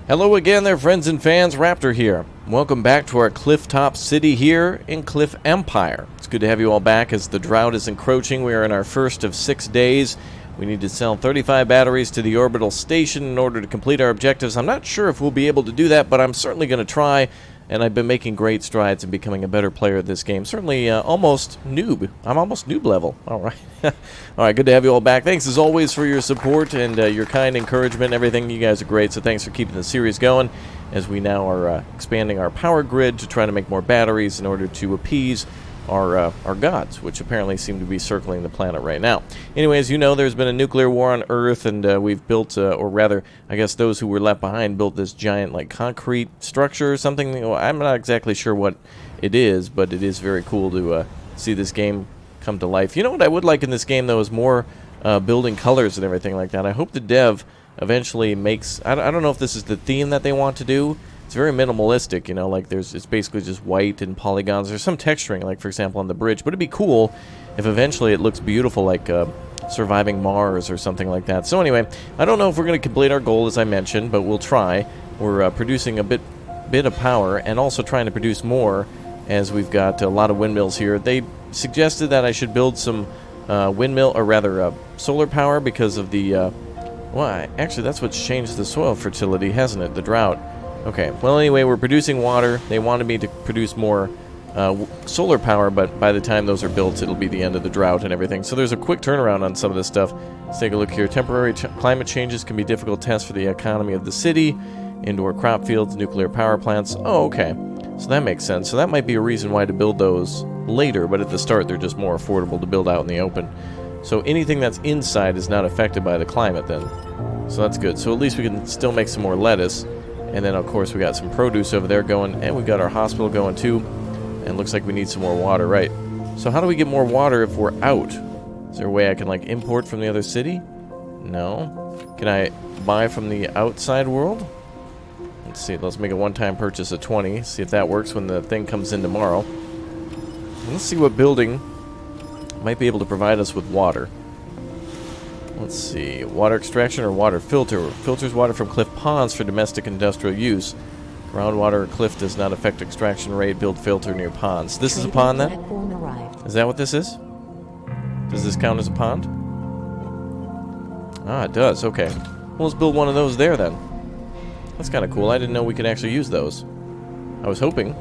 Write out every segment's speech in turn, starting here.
Hello again there, friends and fans. Raptor here. Welcome back to our clifftop city here in Cliff Empire. It's good to have you all back as the drought is encroaching. We are in our first of 6 days. We need to sell 35 batteries to the orbital station in order to complete our objectives. I'm not sure if we'll be able to do that, but I'm certainly going to try. And I've been making great strides in becoming a better player at this game. Certainly almost noob. I'm almost noob level. All right. All right, good to have you all back. Thanks as always for your support and your kind encouragement and everything. You guys are great, so thanks for keeping the series going as we now are expanding our power grid to try to make more batteries in order to appease our gods, which apparently seem to be circling the planet right now. Anyway, as you know, there's been a nuclear war on Earth, and we've built, or rather, I guess those who were left behind built this giant, like, concrete structure or something. Well, I'm not exactly sure what it is, but it is very cool to see this game come to life. You know what I would like in this game, though, is more building colors and everything like that. I hope the dev eventually makes... I don't know if this is the theme that they want to do. It's very minimalistic, you know, like it's basically just white and polygons. There's some texturing, like for example on the bridge, but it'd be cool if eventually it looks beautiful, like Surviving Mars or something like that. So anyway, I don't know if we're going to complete our goal as I mentioned, but we'll try. We're producing a bit of power and also trying to produce more as we've got a lot of windmills here. They suggested that I should build some solar power because of the, well, actually that's what's changed the soil fertility, hasn't it? The drought. Okay, well anyway, we're producing water. They wanted me to produce more solar power, but by the time those are built, it'll be the end of the drought and everything. So there's a quick turnaround on some of this stuff. Let's take a look here. Temporary climate changes can be difficult tests for the economy of the city. Indoor crop fields, nuclear power plants. Oh, okay. So that makes sense. So that might be a reason why to build those later, but at the start they're just more affordable to build out in the open. So anything that's inside is not affected by the climate then. So that's good. So at least we can still make some more lettuce. And then, of course, we got some produce over there going, and we got our hospital going, too. And looks like we need some more water, right? So how do we get more water if we're out? Is there a way I can, like, import from the other city? No. Can I buy from the outside world? Let's see. Let's make a one-time purchase of 20. See if that works when the thing comes in tomorrow. And let's see what building might be able to provide us with water. Let's see, water extraction or water filter. Filters water from cliff ponds for domestic industrial use. Groundwater or cliff does not affect extraction rate. Build filter near ponds. This is a pond then? Is that what this is? Does this count as a pond? Ah, it does. Okay. Well, let's build one of those there then. That's kind of cool. I didn't know we could actually use those. I was hoping.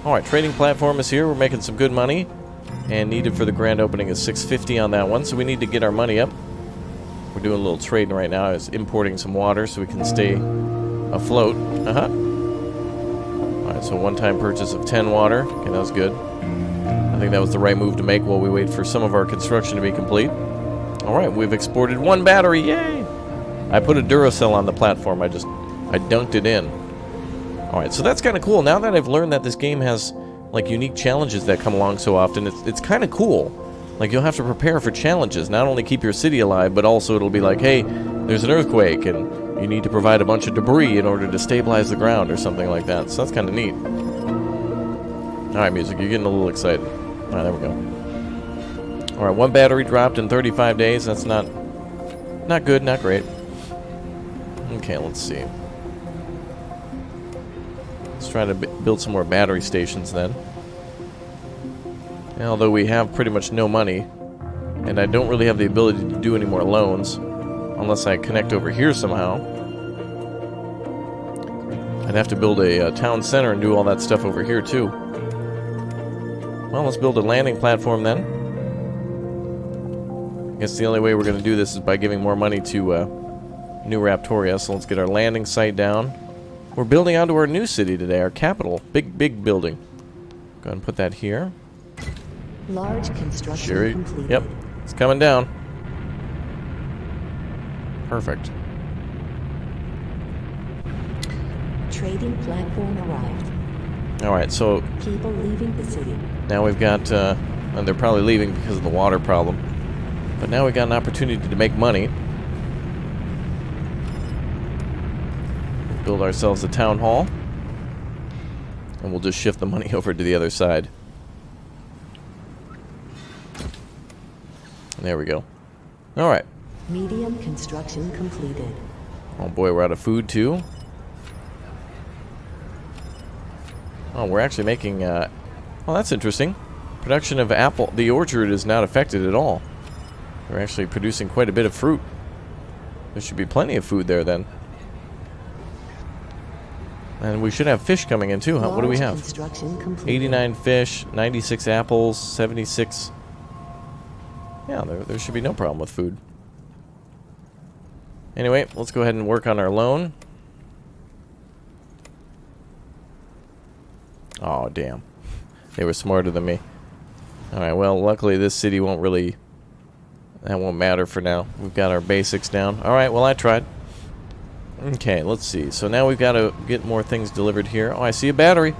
Alright, trading platform is here. We're making some good money. And needed for the grand opening is 650 on that one, so we need to get our money up. We're doing a little trading right now. Is importing some water so we can stay afloat. Alright, so one-time purchase of 10 water. Okay, that was good. I think that was the right move to make while we wait for some of our construction to be complete. Alright, we've exported one battery. Yay! I put a Duracell on the platform. I dunked it in. Alright, so that's kind of cool. Now that I've learned that this game has, like, unique challenges that come along so often, it's kind of cool. Like, you'll have to prepare for challenges, not only keep your city alive, but also it'll be like, hey, there's an earthquake, and you need to provide a bunch of debris in order to stabilize the ground or something like that. So that's kind of neat. Alright, music, you're getting a little excited. Alright, there we go. Alright, one battery dropped in 35 days. That's not good, not great. Okay, let's see. Let's try to build some more battery stations then. And although we have pretty much no money, and I don't really have the ability to do any more loans, unless I connect over here somehow. I'd have to build a town center and do all that stuff over here too. Well, let's build a landing platform then. I guess the only way we're going to do this is by giving more money to New Raptoria, so let's get our landing site down. We're building onto our new city today, our capital. Big building. Go ahead and put that here. Large construction completed. Yep, it's coming down. Perfect. Trading platform arrived. Alright, so people leaving the city. Now we've got, and they're probably leaving because of the water problem. But now we've got an opportunity to make money. Build ourselves a town hall. And we'll just shift the money over to the other side. There we go. Alright. Medium construction completed. Oh boy, we're out of food too. Oh, we're actually making, well, that's interesting. Production of apple, the orchard is not affected at all. We're actually producing quite a bit of fruit. There should be plenty of food there then. And we should have fish coming in too, huh? What do we have? 89 fish, 96 apples, 76... Yeah, there should be no problem with food. Anyway, let's go ahead and work on our loan. Oh, damn. They were smarter than me. Alright, well, luckily this city won't really... That won't matter for now. We've got our basics down. Alright, well, I tried. Okay, let's see. So now we've got to get more things delivered here. Oh, I see a battery.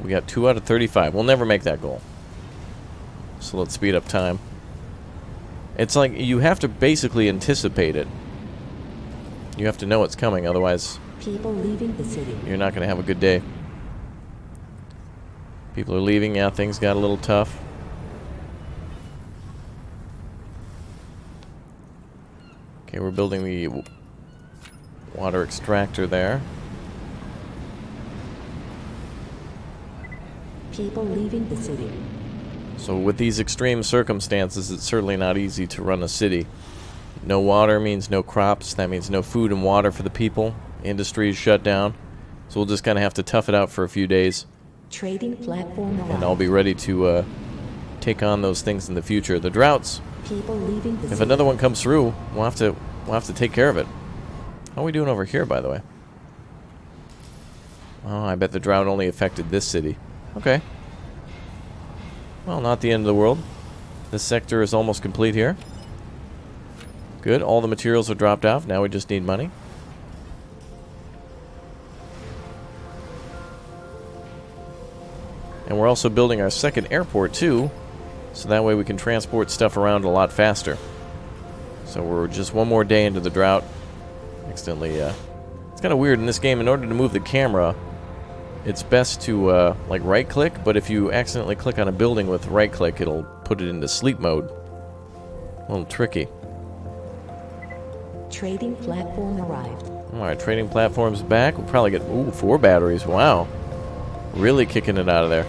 We got 2 out of 35. We'll never make that goal. So let's speed up time. It's like you have to basically anticipate it. You have to know it's coming, otherwise people leaving the city. You're not going to have a good day. People are leaving. Yeah, things got a little tough. Okay, we're building the water extractor there. People leaving the city. So with these extreme circumstances, it's certainly not easy to run a city. No water means no crops. That means no food and water for the people. Industry is shut down. So we'll just kind of have to tough it out for a few days. Trading platform arrived. And I'll be ready to take on those things in the future. The droughts. People leaving the If city. another one comes through, we'll have to take care of it. How are we doing over here, by the way? Oh, I bet the drought only affected this city. Okay. Well, not the end of the world. This sector is almost complete here. Good. All the materials are dropped off. Now we just need money. And we're also building our second airport, too. So that way we can transport stuff around a lot faster. So we're just one more day into the drought. Accidentally, it's kind of weird in this game. In order to move the camera, it's best to, like, right-click. But if you accidentally click on a building with right-click, it'll put it into sleep mode. A little tricky. Trading platform arrived. Alright, trading platform's back. We'll probably get, ooh, 4 batteries. Wow. Really kicking it out of there.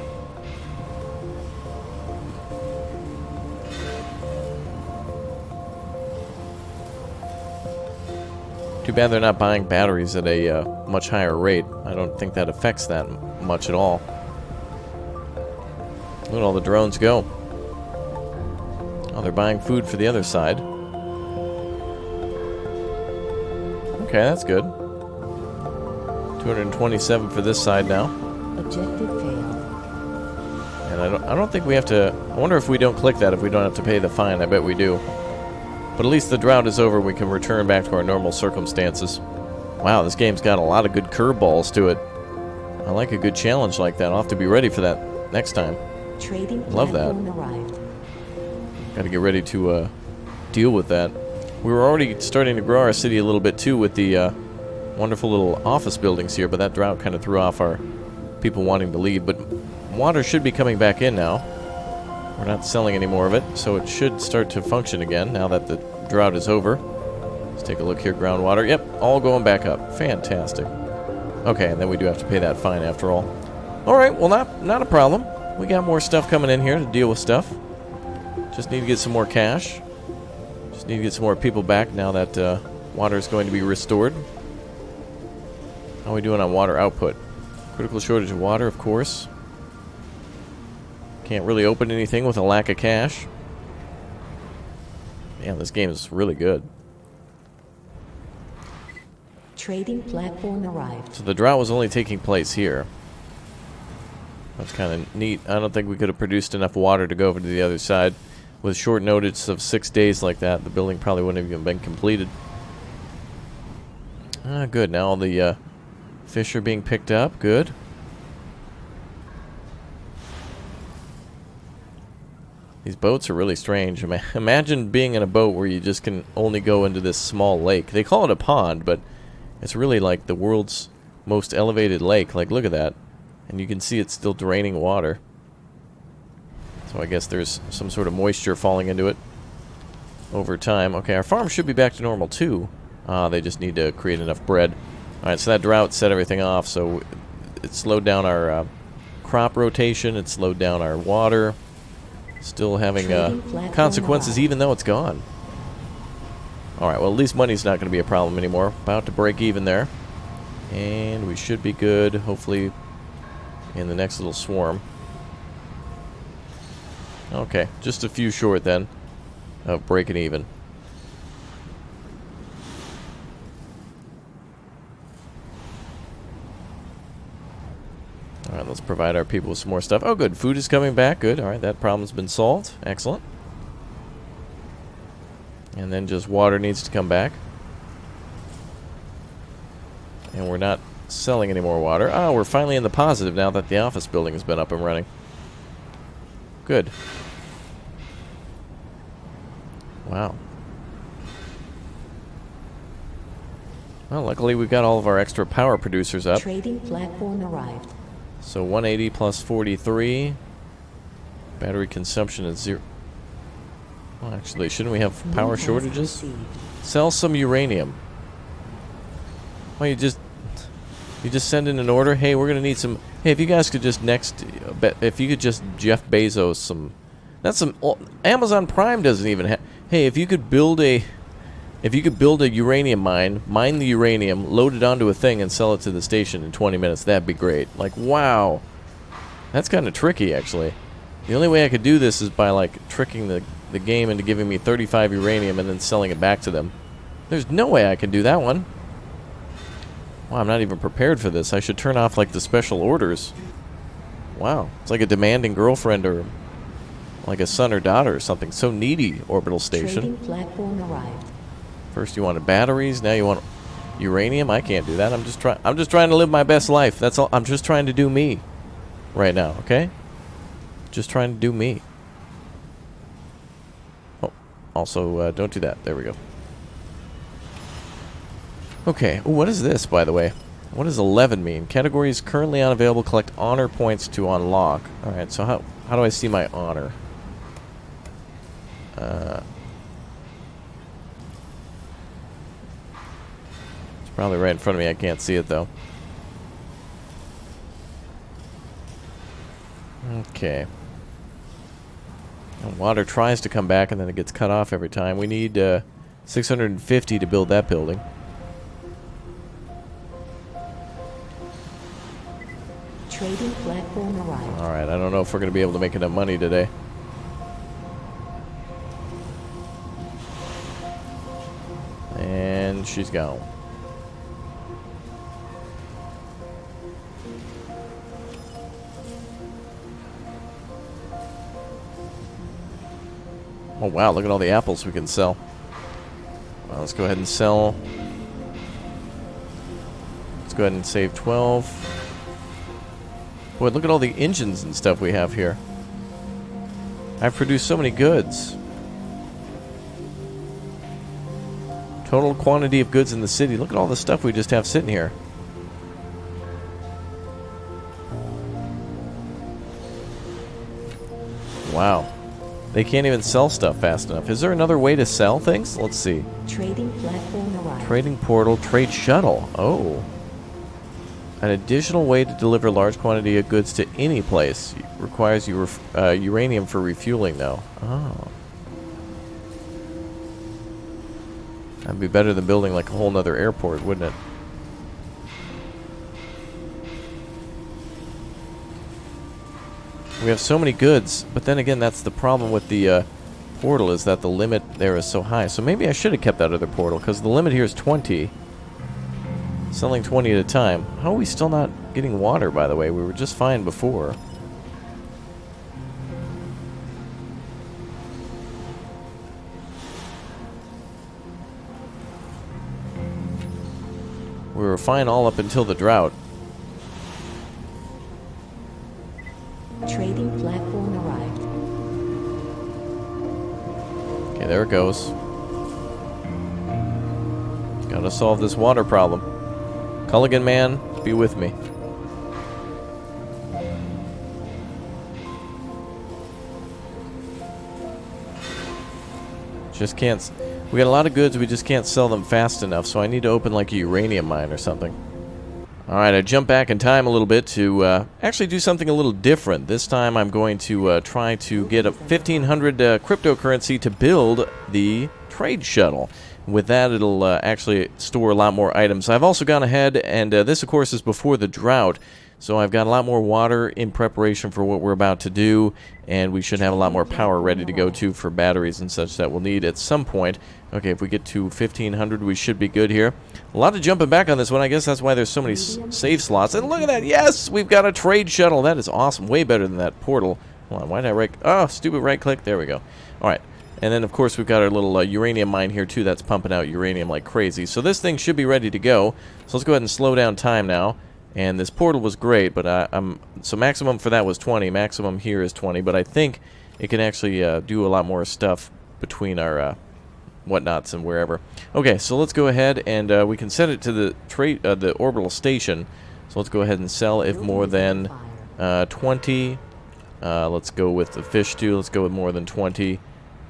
Too bad they're not buying batteries at a much higher rate. I don't think that affects that much at all. Look at all the drones go. Oh, they're buying food for the other side. Okay, that's good. 227 for this side now. Objective failed. And I don't think we have to... I wonder if we don't click that, if we don't have to pay the fine. I bet we do. But at least the drought is over. We can return back to our normal circumstances. Wow, this game's got a lot of good curveballs to it. I like a good challenge like that. I'll have to be ready for that next time. Trading Love that. platform arrived. Got to get ready to deal with that. We were already starting to grow our city a little bit too with the wonderful little office buildings here, but that drought kind of threw off our people wanting to leave. But water should be coming back in now. We're not selling any more of it, so it should start to function again now that the drought is over. Let's take a look here. Groundwater. Yep, all going back up. Fantastic. Okay, and then we do have to pay that fine after all. Alright, well, not a problem. We got more stuff coming in here to deal with stuff. Just need to get some more cash. Just need to get some more people back now that water is going to be restored. How are we doing on water output? Critical shortage of water, of course. Can't really open anything with a lack of cash. Man, this game is really good. Trading platform arrived. So the drought was only taking place here. That's kind of neat. I don't think we could have produced enough water to go over to the other side. With short notice of 6 days like that, the building probably wouldn't have even been completed. Ah, good. Now all the fish are being picked up. Good. These boats are really strange. Imagine being in a boat where you just can only go into this small lake. They call it a pond, but it's really like the world's most elevated lake. Like, look at that. And you can see it's still draining water. So I guess there's some sort of moisture falling into it over time. Okay, our farm should be back to normal too. They just need to create enough bread. Alright, so that drought set everything off, so it slowed down our crop rotation. It slowed down our water. Still having consequences even though it's gone. Alright, well at least money's not going to be a problem anymore. About to break even there. And we should be good, hopefully, in the next little swarm. Okay, just a few short then of breaking even. Alright, let's provide our people with some more stuff. Oh good, food is coming back, good. Alright, that problem's been solved. Excellent. And then just water needs to come back. And we're not selling any more water. Ah, we're finally in the positive now that the office building has been up and running. Good. Wow. Well, luckily we've got all of our extra power producers up. Trading platform arrived. So 180 plus 43. Battery consumption is 0. Well, actually, shouldn't we have power shortages? Sell some uranium. Well, you just send in an order. Hey, we're gonna need some. Hey, if you guys could just if you could just Jeff Bezos some. That's some. Amazon Prime doesn't even have. Hey, if you could build a uranium mine the uranium, load it onto a thing, and sell it to the station in 20 minutes, that'd be great. Like, wow. That's kind of tricky, actually. The only way I could do this is by, like, tricking the game into giving me 35 uranium and then selling it back to them. There's no way I can do that one. Wow, I'm not even prepared for this. I should turn off, like, the special orders. Wow. It's like a demanding girlfriend or like a son or daughter or something. So needy, orbital station. Trading platform arrived. First you wanted batteries, now you want uranium. I can't do that. I'm just trying to live my best life. That's all. I'm just trying to do me right now, okay? Just trying to do me. Oh, also don't do that. There we go. Okay. Ooh, what is this, by the way? What does 11 mean? Categories currently unavailable. Collect honor points to unlock. All right. So how do I see my honor? It's probably right in front of me. I can't see it though. Okay. And water tries to come back and then it gets cut off every time. We need 650 to build that building. Trading platform arrived. Alright, I don't know if we're going to be able to make enough money today. And she's gone. Oh wow, look at all the apples we can sell. Well, let's go ahead and sell. Let's go ahead and save 12. Boy, look at all the engines and stuff we have here. I've produced so many goods. Total quantity of goods in the city. Look at all the stuff we just have sitting here. Wow. They can't even sell stuff fast enough. Is there another way to sell things? Let's see. Trading platform arrived. Trading portal, trade shuttle. Oh. An additional way to deliver large quantity of goods to any place. Requires uranium for refueling, though. Oh. That'd be better than building like a whole nother airport, wouldn't it? We have so many goods, but then again, that's the problem with the portal, is that the limit there is so high. So maybe I should have kept that other portal, because the limit here is 20. Selling 20 at a time. How are we still not getting water, by the way? We were just fine before. We were fine all up until the drought. Trading platform arrived. Okay, there it goes. Gotta solve this water problem. Culligan man, be with me. Just can't. We got a lot of goods, we just can't sell them fast enough, so I need to open like a uranium mine or something. Alright, I jumped back in time a little bit to actually do something a little different. This time I'm going to try to get a 1,500 cryptocurrency to build the trade shuttle. With that, it'll actually store a lot more items. I've also gone ahead, and this, of course, is before the drought, so I've got a lot more water in preparation for what we're about to do, and we should have a lot more power ready to go, too, for batteries and such that we'll need at some point. Okay, if we get to 1,500, we should be good here. A lot of jumping back on this one. I guess that's why there's so many save slots. And look at that. Yes, we've got a trade shuttle. That is awesome. Way better than that portal. Hold on, why did I right... Oh, stupid right-click. There we go. All right. And then, of course, we've got our little uranium mine here, too. That's pumping out uranium like crazy. So this thing should be ready to go. So let's go ahead and slow down time now. And this portal was great, but so maximum for that was 20. Maximum here is 20, but I think it can actually do a lot more stuff between our whatnots and wherever. Okay, so let's go ahead and we can send it to the orbital station. So let's go ahead and sell if more than 20. Let's go with the fish too. Let's go with more than 20.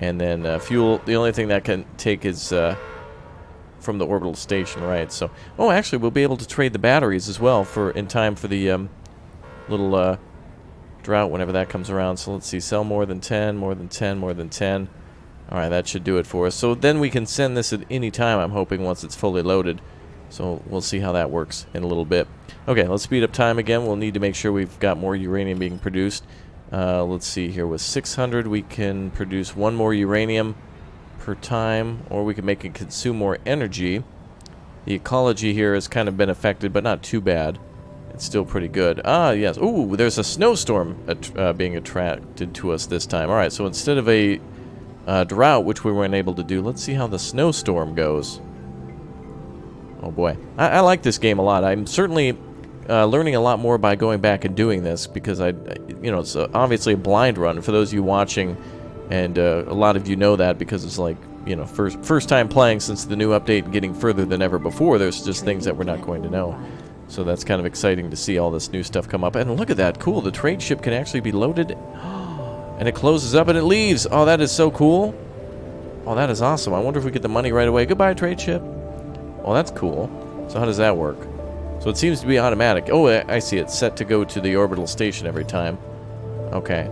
And then fuel. The only thing that can take is from the orbital station, right? So, oh, actually, we'll be able to trade the batteries as well in time for the little drought whenever that comes around. So let's see, sell more than 10, more than 10, more than 10. All right, that should do it for us. So then we can send this at any time, I'm hoping, once it's fully loaded. So we'll see how that works in a little bit. Okay, let's speed up time again. We'll need to make sure we've got more uranium being produced. Let's see here. With 600, we can produce 1 more uranium per time, or we can make it consume more energy. The ecology here has kind of been affected, but not too bad. It's still pretty good. Ah, yes. Ooh, there's a snowstorm being attracted to us this time. All right, so instead of a drought, which we weren't able to do, let's see how the snowstorm goes. Oh boy, I like this game a lot. I'm certainly learning a lot more by going back and doing this, because you know, it's obviously a blind run for those of you watching. And a lot of you know that because it's like, you know, first time playing since the new update and getting further than ever before. There's just things that we're not going to know. So that's kind of exciting to see all this new stuff come up. And look at that. Cool. The trade ship can actually be loaded. And it closes up and it leaves. Oh, that is so cool. Oh, that is awesome. I wonder if we get the money right away. Goodbye, trade ship. Oh, that's cool. So how does that work? So it seems to be automatic. Oh, I see. It's set to go to the orbital station every time. Okay.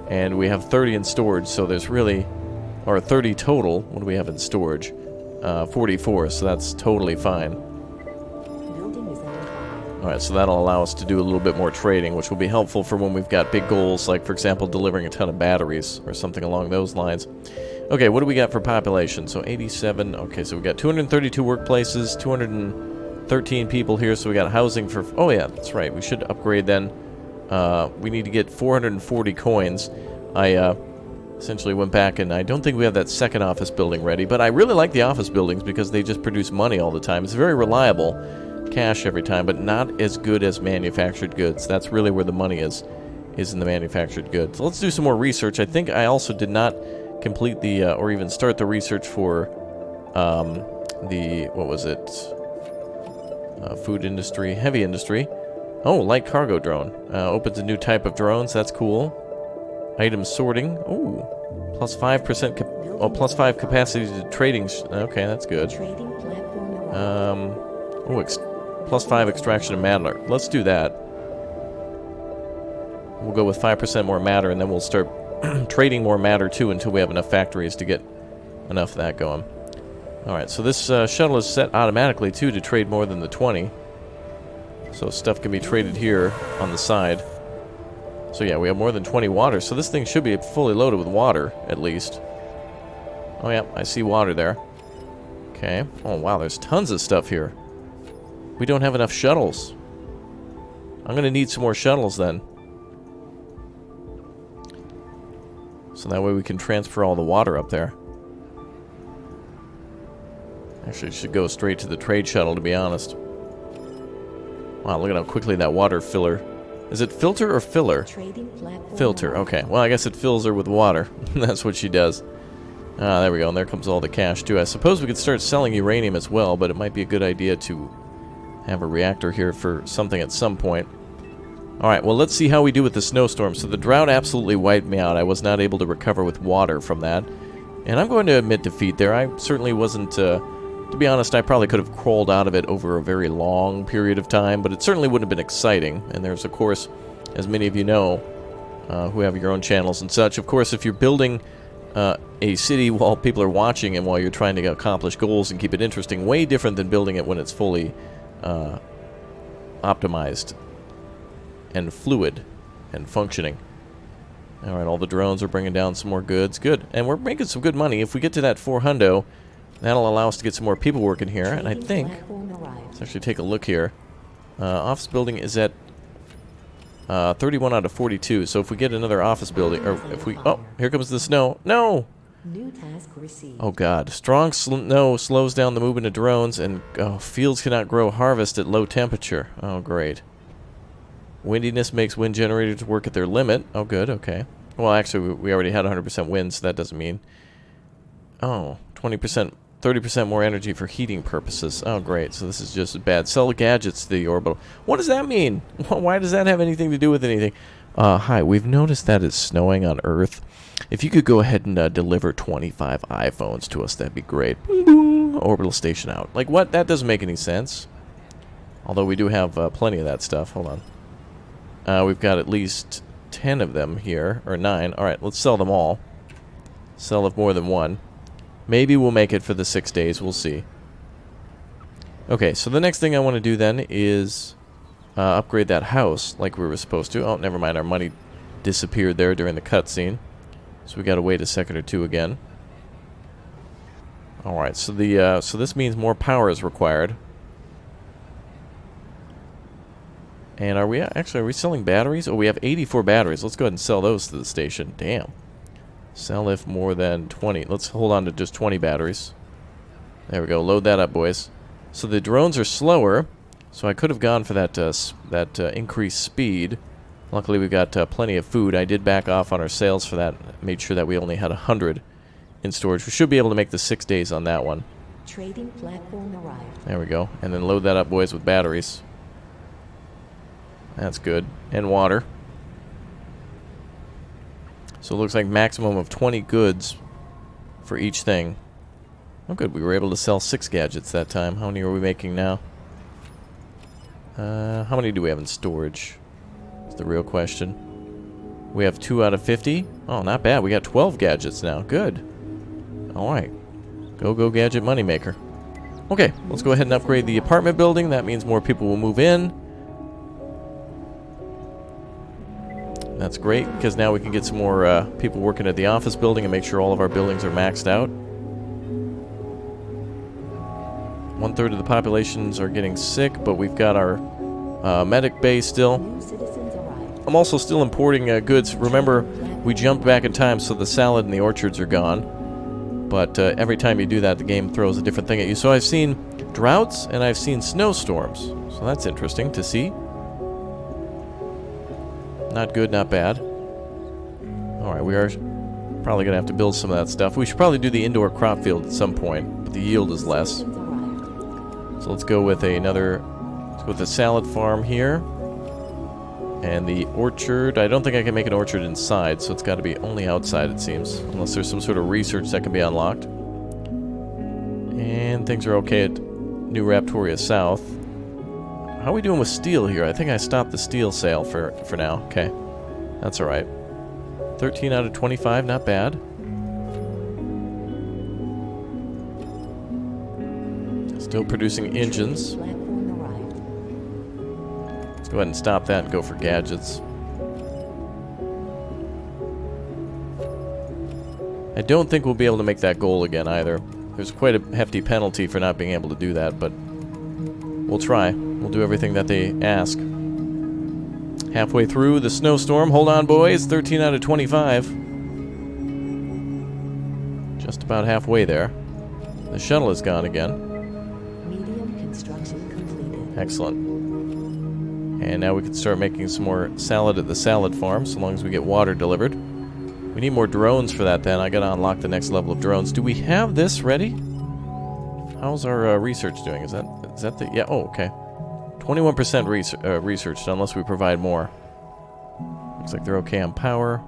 And we have 30 in storage, so there's really... Or 30 total. What do we have in storage? 44, so that's totally fine. Alright, so that'll allow us to do a little bit more trading, which will be helpful for when we've got big goals, like, for example, delivering a ton of batteries, or something along those lines. Okay, what do we got for population? So 87... Okay, so we got 232 workplaces, 213 people here, so we got housing for... Oh yeah, that's right, we should upgrade then. We need to get 440 coins. I essentially went back, and I don't think we have that second office building ready, but I really like the office buildings because they just produce money all the time. It's very reliable, cash every time, but not as good as manufactured goods. That's really where the money is in the manufactured goods. So let's do some more research. I think I also did not complete the, or even start the research for the, what was it? Food industry, heavy industry. Oh, light cargo drone. Opens a new type of drones. That's cool. Item sorting. Ooh. Plus 5% plus 5 capacity to trading. Okay, that's good. Plus 5 extraction of matter. Let's do that. We'll go with 5% more matter, and then we'll start trading more matter too until we have enough factories to get enough of that going. Alright, so this shuttle is set automatically too to trade more than the 20. So stuff can be traded here on the side. So yeah, we have more than 20 water. So this thing should be fully loaded with water, at least. Oh yeah, I see water there. Okay. Oh wow, there's tons of stuff here. We don't have enough shuttles. I'm going to need some more shuttles then. So that way we can transfer all the water up there. Actually, it should go straight to the trade shuttle, to be honest. Wow, look at how quickly that water filler... Is it filter or filler? Filter, okay. Well, I guess it fills her with water. That's what she does. Ah, there we go, and there comes all the cash, too. I suppose we could start selling uranium as well, but it might be a good idea to have a reactor here for something at some point. Alright, well, let's see how we do with the snowstorm. So the drought absolutely wiped me out. I was not able to recover with water from that. And I'm going to admit defeat there. I certainly wasn't To be honest, I probably could have crawled out of it over a very long period of time, but it certainly wouldn't have been exciting. And there's, of course, as many of you know, who have your own channels and such, of course, if you're building a city while people are watching and while you're trying to accomplish goals and keep it interesting, way different than building it when it's fully optimized and fluid and functioning. Alright, all the drones are bringing down some more goods. Good. And we're making some good money. If we get to that 400, that'll allow us to get some more people working here. And I think, let's actually take a look here. Office building is at 31 out of 42. So if we get another office building, or if we... Oh, here comes the snow. No! New task received. Oh god. Strong snow slows down the movement of drones, and fields cannot grow harvest at low temperature. Oh, great. Windiness makes wind generators work at their limit. Oh, good, okay. Well, actually, we already had 100% wind, so that doesn't mean... Oh, 20%, 30% more energy for heating purposes. Oh, great, so this is just bad. Sell gadgets to the orbital. What does that mean? Why does that have anything to do with anything? Hi, we've noticed that it's snowing on Earth. If you could go ahead and deliver 25 iPhones to us, that'd be great. Boom, boom. Orbital station out. Like, what? That doesn't make any sense. Although we do have plenty of that stuff. Hold on. We've got at least 10 of them here, or 9. Alright, let's sell them all. Sell of more than one. Maybe we'll make it for the 6 days, we'll see. Okay, so the next thing I want to do then is upgrade that house like we were supposed to. Oh, never mind, our money disappeared there during the cutscene. So we gotta wait a second or two again. Alright, so so this means more power is required. And are we selling batteries? Oh, we have 84 batteries. Let's go ahead and sell those to the station. Damn. Sell if more than 20. Let's hold on to just 20 batteries. There we go. Load that up, boys. So the drones are slower, so I could have gone for that increased speed. Luckily, we've got plenty of food. I did back off on our sales for that. Made sure that we only had 100 in storage. We should be able to make the 6 days on that one. Trading platform arrived. There we go. And then load that up, boys, with batteries. That's good. And water. So it looks like maximum of 20 goods for each thing. Oh good, we were able to sell 6 gadgets that time. How many are we making now? How many do we have in storage? That's the real question. We have 2 out of 50. Oh, not bad. We got 12 gadgets now. Good. Alright. Go gadget moneymaker. Okay, let's go ahead and upgrade the apartment building. That means more people will move in. That's great, because now we can get some more people working at the office building and make sure all of our buildings are maxed out. 1/3 of the populations are getting sick, but we've got our medic bay still. New citizens arrived. I'm also still importing goods. Remember, we jumped back in time, so the salad and the orchards are gone. But every time you do that, the game throws a different thing at you. So I've seen droughts, and I've seen snowstorms. So that's interesting to see. Not good, not bad. Alright, we are probably going to have to build some of that stuff. We should probably do the indoor crop field at some point, but the yield is less. Citizens arrived. So let's go with the salad farm here. And the orchard. I don't think I can make an orchard inside, so it's got to be only outside, it seems. Unless there's some sort of research that can be unlocked. And things are okay at New Raptoria South. How are we doing with steel here? I think I stopped the steel sale for now. Okay. That's alright. 13 out of 25, not bad. Still producing engines. Platform arrived. Let's go ahead and stop that and go for gadgets. I don't think we'll be able to make that goal again either. There's quite a hefty penalty for not being able to do that, but we'll try. We'll do everything that they ask. Halfway through the snowstorm. Hold on, boys. 13 out of 25. Just about halfway there. The shuttle is gone again. Medium construction completed. Excellent. And now we can start making some more salad at the salad farm, so long as we get water delivered. We need more drones for that then. I gotta unlock the next level of drones. Do we have this ready? How's our research doing? Is that the... Yeah, oh, okay. 21% researched, unless we provide more. Looks like they're okay on power.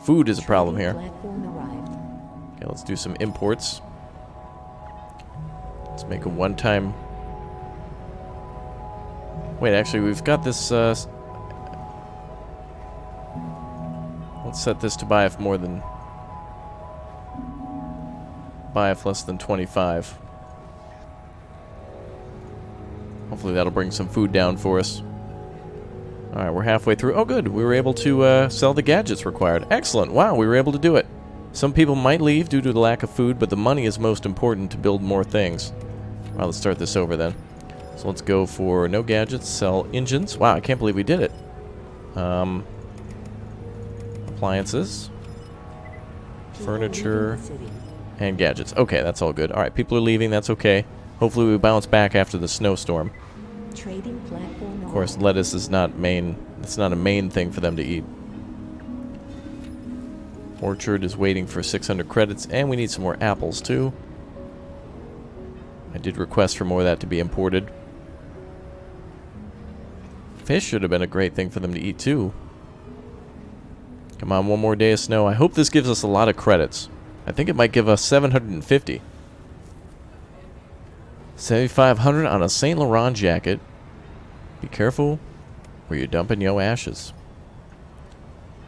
Food is a problem here. Platform arrived. Okay, let's do some imports. Let's make a one-time... Wait, actually, we've got this... Let's set this to buy if more than... Buy if less than 25. Hopefully that'll bring some food down for us. Alright, we're halfway through. Oh, good. We were able to sell the gadgets required. Excellent. Wow, we were able to do it. Some people might leave due to the lack of food, but the money is most important to build more things. Well, let's start this over then. So let's go for no gadgets, sell engines. Wow, I can't believe we did it. Appliances. Furniture. And gadgets. Okay, that's all good. Alright, people are leaving. That's okay. Hopefully we bounce back after the snowstorm. Trading platform. Of course, lettuce is not main. It's not a main thing for them to eat. Orchard is waiting for 600 credits, and we need some more apples too. I did request for more of that to be imported. Fish should have been a great thing for them to eat too. Come on, one more day of snow. I hope this gives us a lot of credits. I think it might give us 750. 7,500 on a Saint Laurent jacket. Be careful where you're dumping your ashes.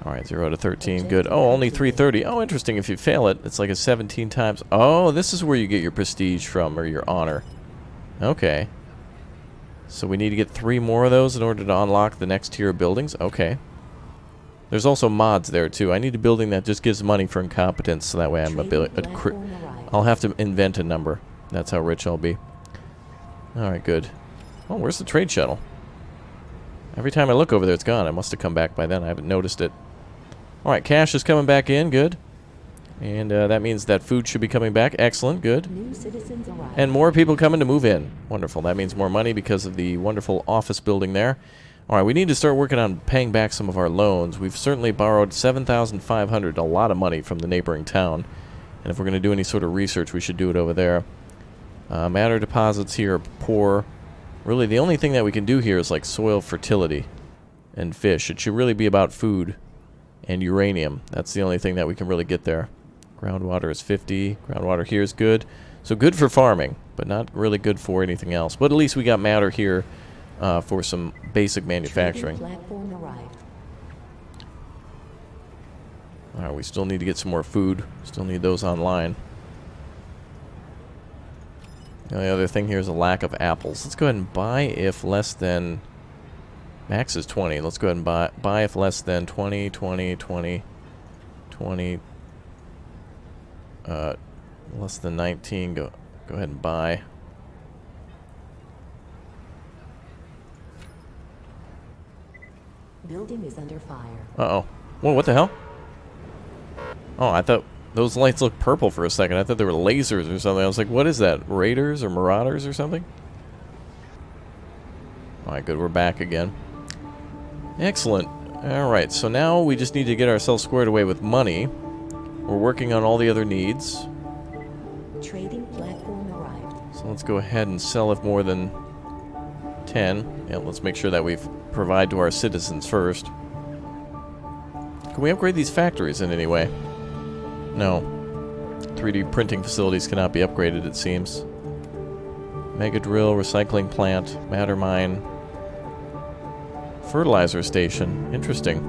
Alright, 0 to 13. Good. Oh, only 330. Oh, interesting. If you fail it, it's like a 17 times. Oh, this is where you get your prestige from, or your honor. Okay. So we need to get 3 more of those in order to unlock the next tier of buildings. Okay. There's also mods there, too. I need a building that just gives money for incompetence, so that way I'm I'll have to invent a number. That's how rich I'll be. Alright, good. Oh, where's the trade shuttle? Every time I look over there, it's gone. I must have come back by then. I haven't noticed it. Alright, cash is coming back in. Good. And that means that food should be coming back. Excellent. Good. New citizens arrive. And more people coming to move in. Wonderful. That means more money because of the wonderful office building there. Alright, we need to start working on paying back some of our loans. We've certainly borrowed 7,500, a lot of money from the neighboring town. And if we're going to do any sort of research, we should do it over there. Matter deposits here are poor. Really, the only thing that we can do here is like soil fertility and fish. It should really be about food and uranium. That's the only thing that we can really get there. Groundwater is 50. Groundwater here is good. So good for farming, but not really good for anything else. But at least we got matter here for some basic manufacturing. Platform arrived. Alright, we still need to get some more food. Still need those online. The only other thing here is a lack of apples. Let's go ahead and buy if less than... Max is 20. Let's go ahead and buy if less than 20, 20, 20, 20... less than 19. Go ahead and buy. Building is under fire. Uh-oh. Whoa, what the hell? Oh, I thought those lights looked purple for a second. I thought they were lasers or something. I was like, what is that? Raiders or Marauders or something? Alright, good. We're back again. Excellent. Alright, so now we just need to get ourselves squared away with money. We're working on all the other needs. Trading platform arrived. So let's go ahead and sell if more than 10. Yeah, let's make sure that we provide to our citizens first. Can we upgrade these factories in any way? No. 3D printing facilities cannot be upgraded, it seems. Mega drill, recycling plant, matter mine, fertilizer station. Interesting.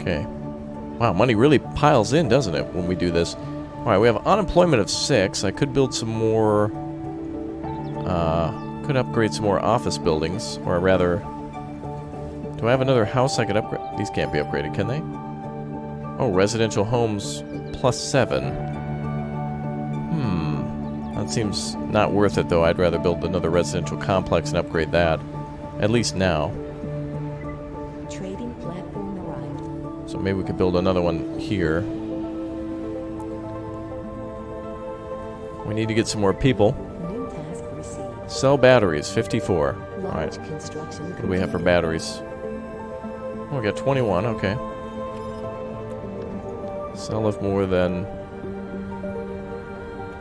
Okay. Wow, money really piles in, doesn't it, when we do this? Alright, we have unemployment of 6. I could build some more... could upgrade some more office buildings, or rather... Do I have another house I could upgrade? These can't be upgraded, can they? Oh, residential homes plus 7. That seems not worth it, though. I'd rather build another residential complex and upgrade that. At least now. Trading platform arrived. So maybe we could build another one here. We need to get some more people. New task received. Sell batteries, 54. Large Alright. construction What do we have for batteries? Oh, we got 21, okay. Sell if more than,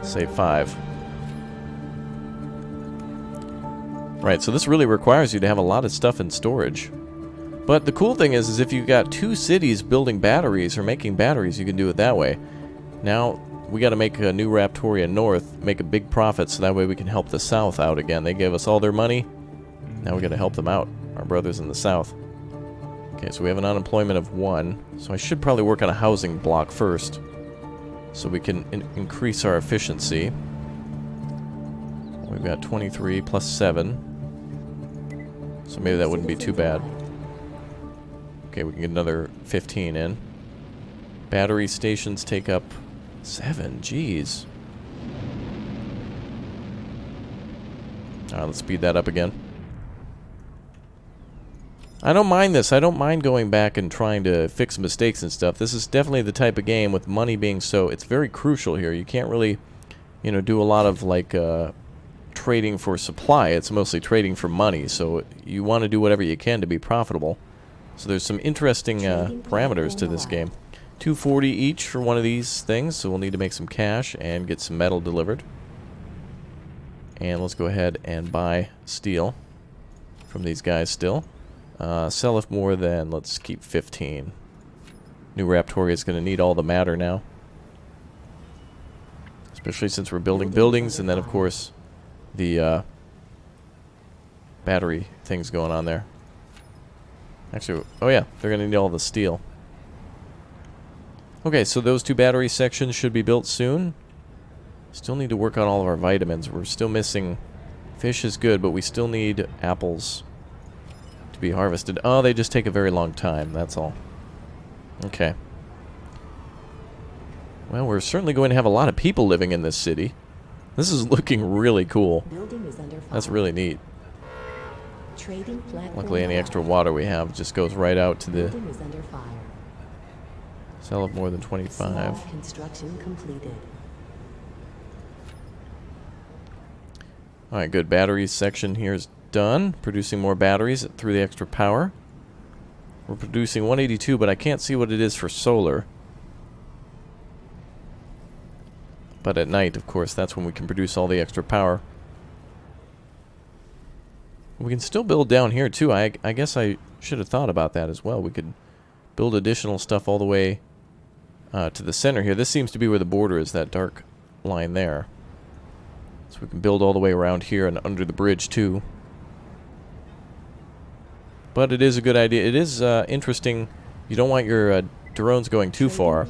say, 5. Right, so this really requires you to have a lot of stuff in storage. But the cool thing is if you've got 2 cities building batteries or making batteries, you can do it that way. Now, we got to make a new Raptoria North, make a big profit, so that way we can help the South out again. They gave us all their money. Now we got to help them out, our brothers in the South. Okay, so we have an unemployment of 1. So I should probably work on a housing block first, so we can increase our efficiency. We've got 23 plus 7. So maybe that wouldn't be too bad. Okay, we can get another 15 in. Battery stations take up 7. Jeez. Alright, let's speed that up again. I don't mind this. I don't mind going back and trying to fix mistakes and stuff. This is definitely the type of game with money being so... It's very crucial here. You can't really, you know, do a lot of, like, trading for supply. It's mostly trading for money. So you want to do whatever you can to be profitable. So there's some interesting parameters to this game. 240 each for one of these things. So we'll need to make some cash and get some metal delivered. And let's go ahead and buy steel from these guys still. Sell if more than, let's keep 15. New Raptoria is going to need all the matter now. Especially since we're building buildings, and then of course the battery things going on there. Actually, oh yeah, they're going to need all the steel. Okay, so those 2 battery sections should be built soon. Still need to work on all of our vitamins. We're still missing... Fish is good, but we still need apples be harvested. Oh, they just take a very long time, that's all. Okay. Well, we're certainly going to have a lot of people living in this city. This is looking really cool. That's really neat. Luckily, any extra water we have just goes right out to the... Sell of more than 25. Construction completed. Alright, good. Batteries section here is done. Producing more batteries through the extra power. We're producing 182, but I can't see what it is for solar. But at night, of course, that's when we can produce all the extra power. We can still build down here, too. I guess I should have thought about that as well. We could build additional stuff all the way to the center here. This seems to be where the border is, that dark line there. So we can build all the way around here and under the bridge, too. But it is a good idea. It is interesting. You don't want your drones going too far.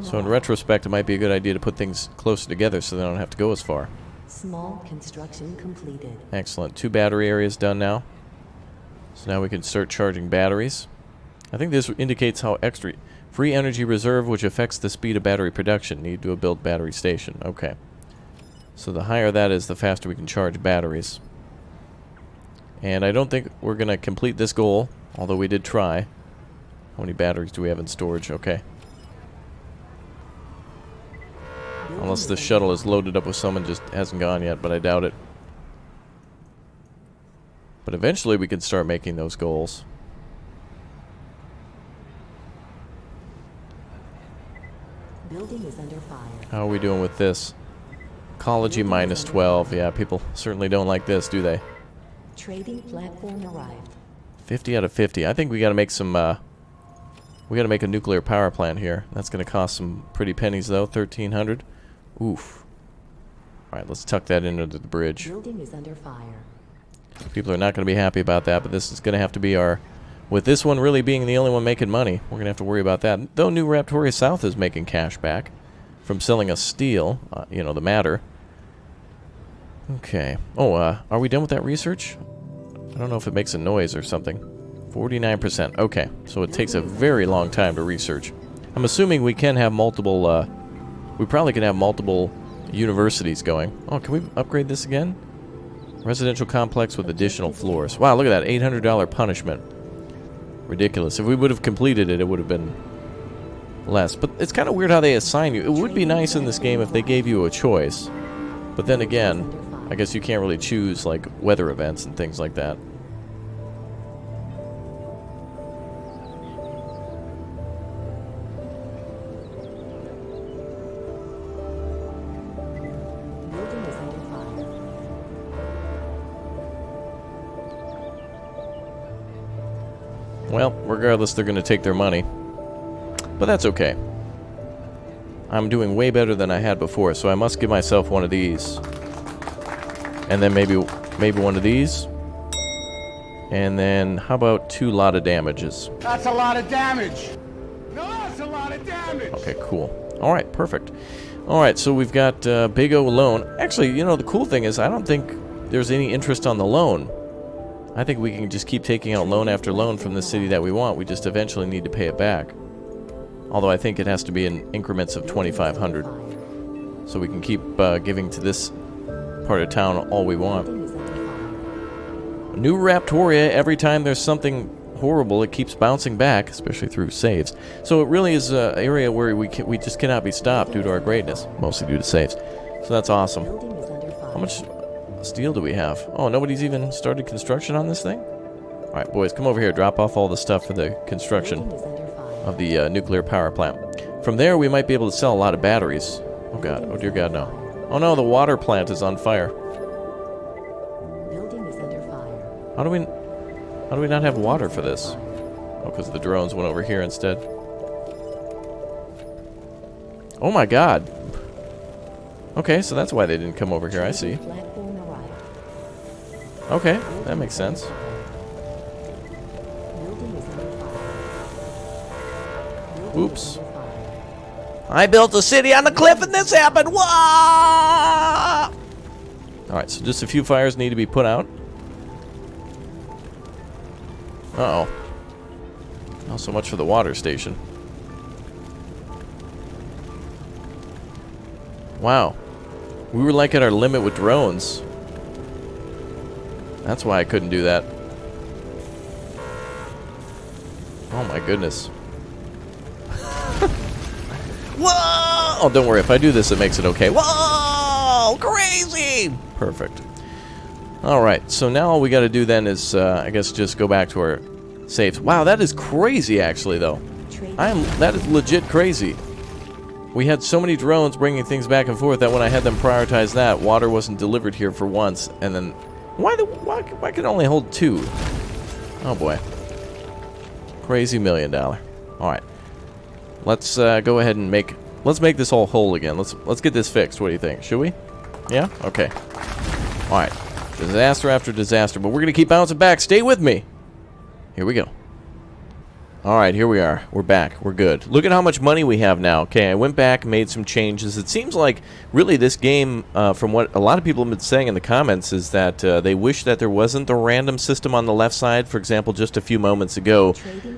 So in retrospect, it might be a good idea to put things closer together so they don't have to go as far. Small construction completed. Excellent. 2 battery areas done now. So now we can start charging batteries. I think this indicates how extra... Free energy reserve, which affects the speed of battery production. Need to build battery station. Okay. So the higher that is, the faster we can charge batteries. And I don't think we're going to complete this goal, although we did try. How many batteries do we have in storage? Okay. Unless the shuttle is loaded up with some and just hasn't gone yet, but I doubt it. But eventually we can start making those goals. Building is under fire. How are we doing with this? Ecology minus 12. Yeah, people certainly don't like this, do they? Trading platform arrived. 50 out of 50. I think we got to make some, we got to make a nuclear power plant here. That's going to cost some pretty pennies, though. 1,300. Oof. Alright, let's tuck that into the bridge. Building is under fire. People are not going to be happy about that, but this is going to have to be our... With this one really being the only one making money, we're going to have to worry about that. Though New Raptoria South is making cash back from selling us steel, you know, the matter. Okay. Oh, are we done with that research? I don't know if it makes a noise or something. 49%. Okay. So it takes a very long time to research. I'm assuming we can have multiple, we probably can have multiple universities going. Oh, can we upgrade this again? Residential complex with additional floors. Wow, look at that. $800 punishment. Ridiculous. If we would have completed it, it would have been less. But it's kind of weird how they assign you. It would be nice in this game if they gave you a choice. But then again, I guess you can't really choose, like, weather events and things like that. Building is under fire. Well, regardless, they're going to take their money. But that's okay. I'm doing way better than I had before, so I must give myself one of these. And then maybe one of these. And then, how about 2 lot of damages? That's a lot of damage. No, that's a lot of damage. Okay, cool. Alright, perfect. Alright, so we've got Big O loan. Actually, you know, the cool thing is I don't think there's any interest on the loan. I think we can just keep taking out loan after loan from the city that we want. We just eventually need to pay it back. Although I think it has to be in increments of 2,500. So we can keep giving to this part of town all we want. New Raptoria, every time there's something horrible, it keeps bouncing back, especially through saves. So it really is an area where we just cannot be stopped due to our greatness, mostly due to saves. So that's awesome. How much steel do we have? Oh, nobody's even started construction on this thing? Alright, boys, come over here. Drop off all the stuff for the construction of the nuclear power plant. From there, we might be able to sell a lot of batteries. Oh, God. Oh, dear God, no. Oh, no, the water plant is on fire. How do we not have water for this? Oh, because the drones went over here instead. Oh my God. Okay, so that's why they didn't come over here, I see. Okay, that makes sense. Oops. I built a city on the cliff and this happened! Whoa! Alright, so just a few fires need to be put out. Uh-oh. Not so much for the water station. Wow. We were like at our limit with drones. That's why I couldn't do that. Oh my goodness. Whoa! Oh, don't worry. If I do this, it makes it okay. Whoa! Crazy! Perfect. Alright, so now all we gotta do then is, I guess, just go back to our saves. Wow, that is crazy, actually, though. That is legit crazy. We had so many drones bringing things back and forth that when I had them prioritize that, water wasn't delivered here for once, and then... Why can it only hold 2? Oh, boy. Crazy $1 million. Alright. Let's go ahead and let's make this all whole again. Let's get this fixed. What do you think? Should we? Yeah? Okay. Alright. Disaster after disaster, but we're going to keep bouncing back. Stay with me. Here we go. Alright, here we are. We're back. We're good. Look at how much money we have now. Okay, I went back, made some changes. It seems like, really, this game, from what a lot of people have been saying in the comments, is that they wish that there wasn't the random system on the left side. For example, just a few moments ago,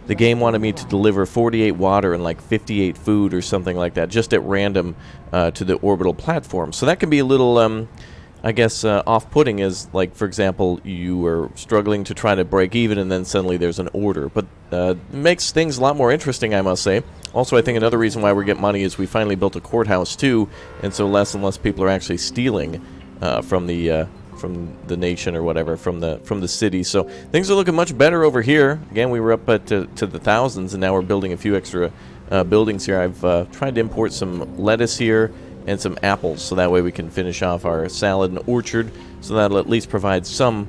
the game wanted me to deliver 48 water and like 58 food or something like that, just at random to the orbital platform. So that can be a little... I guess off-putting is, like, for example, you are struggling to try to break even and then suddenly there's an order. But it makes things a lot more interesting, I must say. Also, I think another reason why we get money is we finally built a courthouse, too, and so less and less people are actually stealing from the nation or whatever, from the city. So things are looking much better over here. Again, we were up to the thousands, and now we're building a few extra buildings here. I've tried to import some lettuce here and some apples, so that way we can finish off our salad and orchard, so that'll at least provide some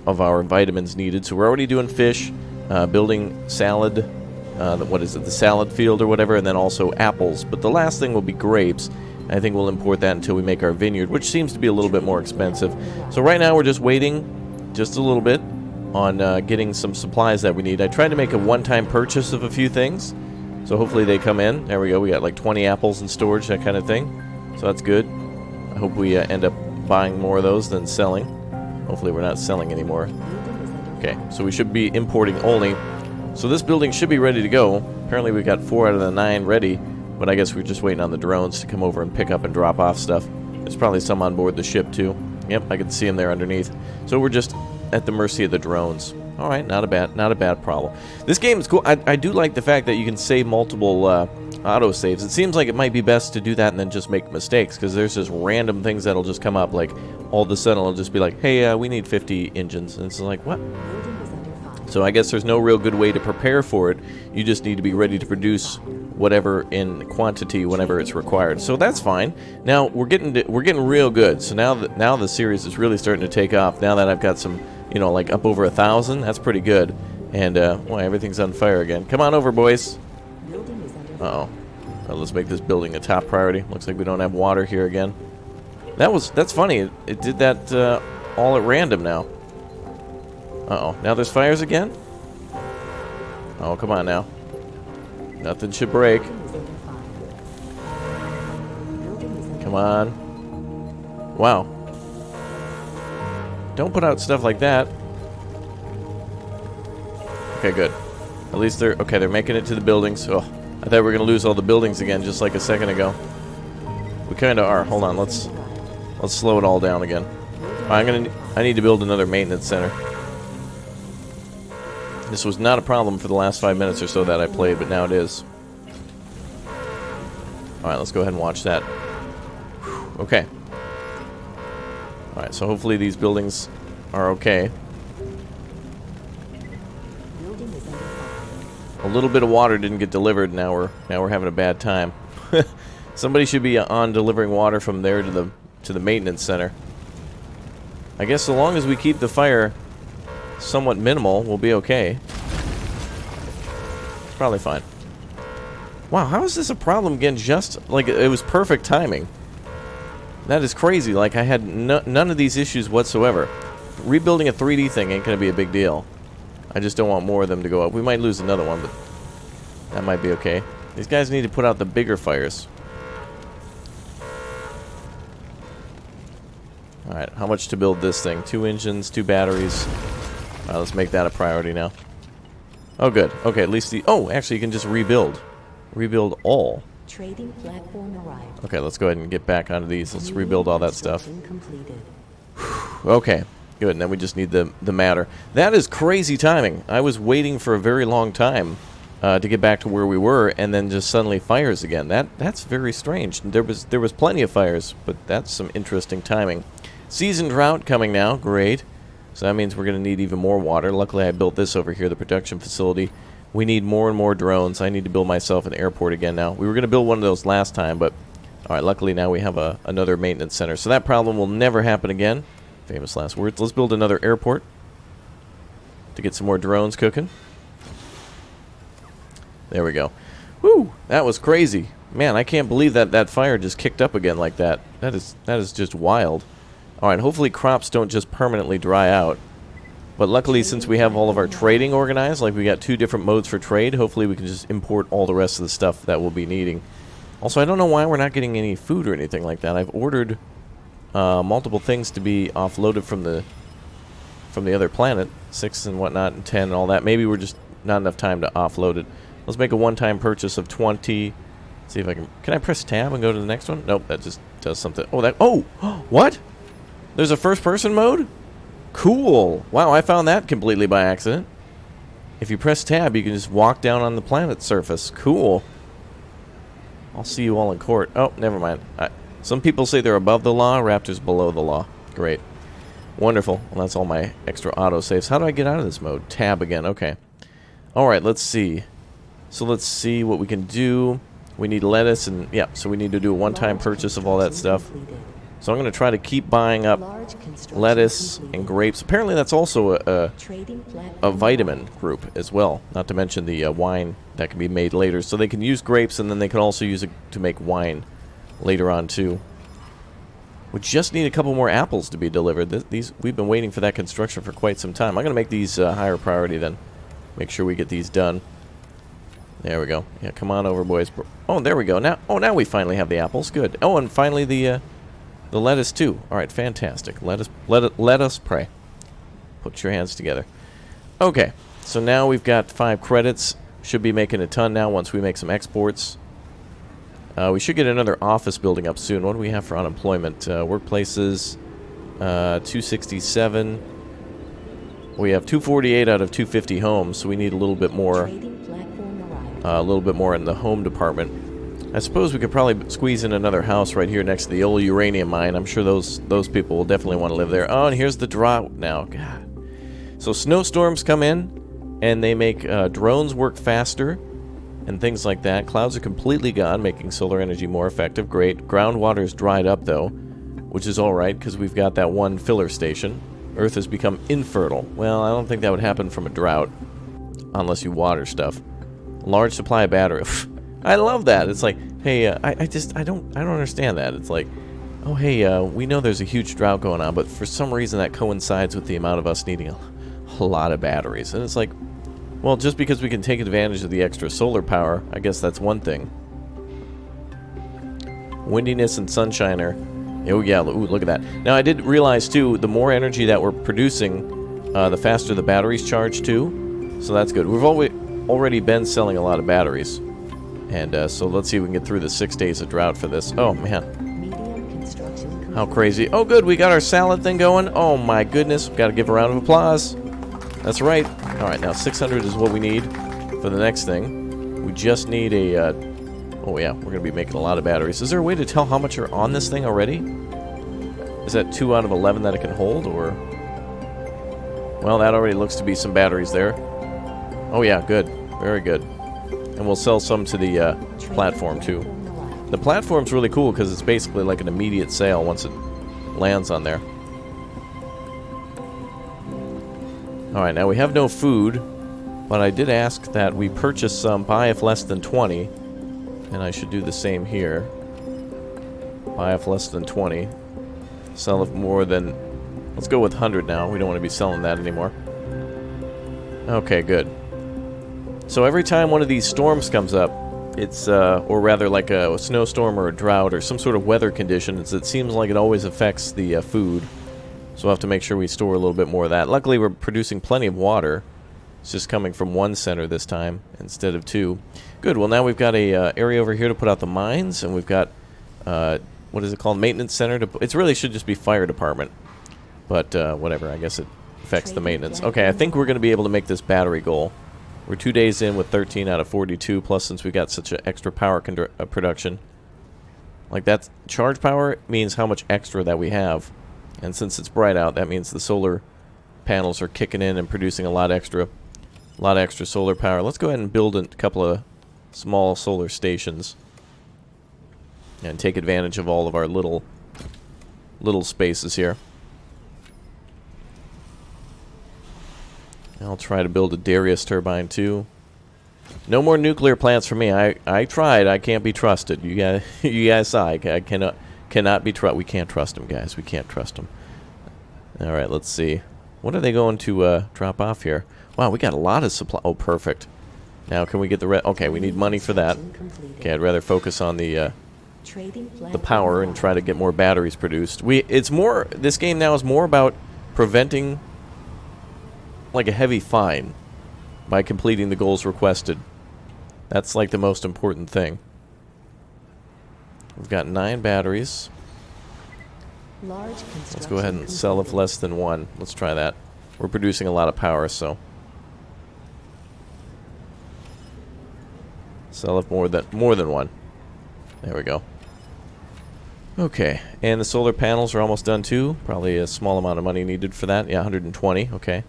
of our vitamins needed. So we're already doing fish, building salad, what is it, the salad field or whatever, and then also apples. But the last thing will be grapes. I think we'll import that until we make our vineyard, which seems to be a little bit more expensive. So right now we're just waiting just a little bit on getting some supplies that we need. I tried to make a one-time purchase of a few things, so hopefully they come in. There we go, we got like 20 apples in storage, that kind of thing. So that's good. I hope we end up buying more of those than selling. Hopefully we're not selling anymore. Okay, so we should be importing only. So this building should be ready to go. Apparently we got 4 out of the 9 ready, but I guess we're just waiting on the drones to come over and pick up and drop off stuff. There's probably some on board the ship too. Yep, I can see them there underneath. So we're just at the mercy of the drones. Alright, not a bad problem. This game is cool. I do like the fact that you can save multiple auto-saves. It seems like it might be best to do that and then just make mistakes, because there's just random things that'll just come up, like all of a sudden it'll just be like, hey, we need 50 engines. And it's like, what? So I guess there's no real good way to prepare for it. You just need to be ready to produce whatever in quantity whenever it's required. So that's fine. Now we're getting real good. So now the series is really starting to take off. Now that I've got some, you know, like up over 1,000, that's pretty good. And well, everything's on fire again. Come on over, boys. Uh-oh. Let's make this building a top priority. Looks like we don't have water here again. That's funny. It did that all at random now. Uh-oh. Now there's fires again? Oh, come on now. Nothing should break. Come on. Wow. Don't put out stuff like that. Okay, good. At least they're making it to the buildings. Oh, I thought we were gonna lose all the buildings again, just like a second ago. We kind of are. Hold on, let's slow it all down again. I need to build another maintenance center. This was not a problem for the last 5 minutes or so that I played, but now it is. All right, let's go ahead and watch that. Okay. All right, so hopefully these buildings are okay. A little bit of water didn't get delivered. Now we're having a bad time. Somebody should be on delivering water from there to the maintenance center. I guess so long as we keep the fire somewhat minimal, we'll be okay. It's probably fine. Wow, how is this a problem again? Just like it was perfect timing. That is crazy. Like I had none of these issues whatsoever. Rebuilding a 3D thing ain't gonna be a big deal. I just don't want more of them to go up. We might lose another one, but that might be okay. These guys need to put out the bigger fires. Alright, how much to build this thing? 2 engines, 2 batteries. Alright, let's make that a priority now. Oh, good. Okay, at least the... Oh, actually, you can just rebuild. Rebuild all. Trading platform arrived. Okay, let's go ahead and get back onto these. Let's rebuild all that stuff. Completed. Okay, good. And then we just need the matter. That is crazy timing. I was waiting for a very long time to get back to where we were, and then just suddenly fires again. That's very strange. There was plenty of fires, but that's some interesting timing. Season drought coming now. Great. So that means we're going to need even more water. Luckily, I built this over here, the production facility. We need more and more drones. I need to build myself an airport again now. We were going to build one of those last time, but all right, luckily now we have another maintenance center. So that problem will never happen again. Famous last words. Let's build another airport to get some more drones cooking. There we go. Woo! That was crazy. Man, I can't believe that fire just kicked up again like that. That is just wild. All right, hopefully crops don't just permanently dry out. But luckily, since we have all of our trading organized, like we got 2 different modes for trade, hopefully we can just import all the rest of the stuff that we'll be needing. Also, I don't know why we're not getting any food or anything like that. I've ordered multiple things to be offloaded from the other planet, 6 and whatnot, and 10 and all that. Maybe we're just not enough time to offload it. Let's make a one-time purchase of 20. See if I can I press tab and go to the next one? Nope, that just does something. Oh, what? There's a first-person mode? Cool. Wow, I found that completely by accident. If you press tab, you can just walk down on the planet's surface. Cool. I'll see you all in court. Oh, never mind. Some people say they're above the law, Raptor's below the law. Great. Wonderful. Well, that's all my extra autosaves. How do I get out of this mode? Tab again. Okay. Alright, let's see. So let's see what we can do. We need lettuce and... yeah, so we need to do a one-time purchase of all that stuff. So I'm going to try to keep buying up lettuce and grapes. Apparently that's also a vitamin group as well. Not to mention the wine that can be made later. So they can use grapes and then they can also use it to make wine later on too. We just need a couple more apples to be delivered. We've been waiting for that construction for quite some time. I'm going to make these higher priority then. Make sure we get these done. There we go. Yeah, come on over, boys. Oh, there we go. Now we finally have the apples. Good. Oh, and finally the lettuce too. All right, fantastic. Let us pray. Put your hands together. Okay, so now we've got 5 credits. Should be making a ton now once we make some exports. We should get another office building up soon. What do we have for unemployment? Workplaces, 267. We have 248 out of 250 homes, so we need a little bit more. A little bit more in the home department. I suppose we could probably squeeze in another house right here next to the old uranium mine. I'm sure those people will definitely want to live there. Oh, and here's the drought now. God. So snowstorms come in, and they make drones work faster, and things like that. Clouds are completely gone, making solar energy more effective. Great. Groundwater's dried up, though, which is alright, because we've got that one filler station. Earth has become infertile. Well, I don't think that would happen from a drought, unless you water stuff. Large supply of battery. I love that. It's like, hey, I don't understand that. It's like, oh, hey, we know there's a huge drought going on, but for some reason that coincides with the amount of us needing a lot of batteries. And it's like, well, just because we can take advantage of the extra solar power, I guess that's one thing. Windiness and sunshine are... Oh, yeah, ooh, look at that. Now, I did realize, too, the more energy that we're producing, the faster the batteries charge, too. So that's good. We've already been selling a lot of batteries. And so let's see if we can get through the 6 days of drought for this. Oh, man. How crazy. Oh, good. We got our salad thing going. Oh, my goodness. Got to give a round of applause. That's right. All right, now 600 is what we need for the next thing. We just need a... oh, yeah. We're going to be making a lot of batteries. Is there a way to tell how much are on this thing already? Is that 2 out of 11 that it can hold, or... Well, that already looks to be some batteries there. Oh, yeah. Good. Very good. And we'll sell some to the platform, too. The platform's really cool because it's basically like an immediate sale once it lands on there. Alright, now we have no food, but I did ask that we purchase some, buy if less than 20. And I should do the same here. Buy if less than 20. Sell if more than... Let's go with 100 now. We don't want to be selling that anymore. Okay, good. So every time one of these storms comes up, it's, or rather like a snowstorm or a drought or some sort of weather conditions, it seems like it always affects the food. So we'll have to make sure we store a little bit more of that. Luckily, we're producing plenty of water. It's just coming from one center this time instead of two. Good. Well, now we've got a area over here to put out the mines, and we've got, what is it called? Maintenance center. It really should just be fire department. But whatever. I guess it affects the maintenance. Okay, I think we're going to be able to make this battery goal. We're 2 days in with 13 out of 42, plus since we got such an extra power production. Like that charge power means how much extra that we have. And since it's bright out, that means the solar panels are kicking in and producing a lot extra solar power. Let's go ahead and build a couple of small solar stations and take advantage of all of our little spaces here. I'll try to build a Darius turbine too. No more nuclear plants for me. I tried. I can't be trusted. You guys saw. I cannot be trusted. We can't trust them, guys. We can't trust them. All right, let's see. What are they going to drop off here? Wow, we got a lot of supply. Oh, perfect. Now, can we get the okay, we need money for that. Okay, I'd rather focus on the power and try to get more batteries produced. This game now is more about preventing like a heavy fine by completing the goals requested. That's like the most important thing. We've got 9 batteries. Let's go ahead and sell if less than 1. Let's try that. We're producing a lot of power, so sell if more than 1. There we go. Okay, and the solar panels are almost done too. Probably a small amount of money needed for that. Yeah, 120. Okay.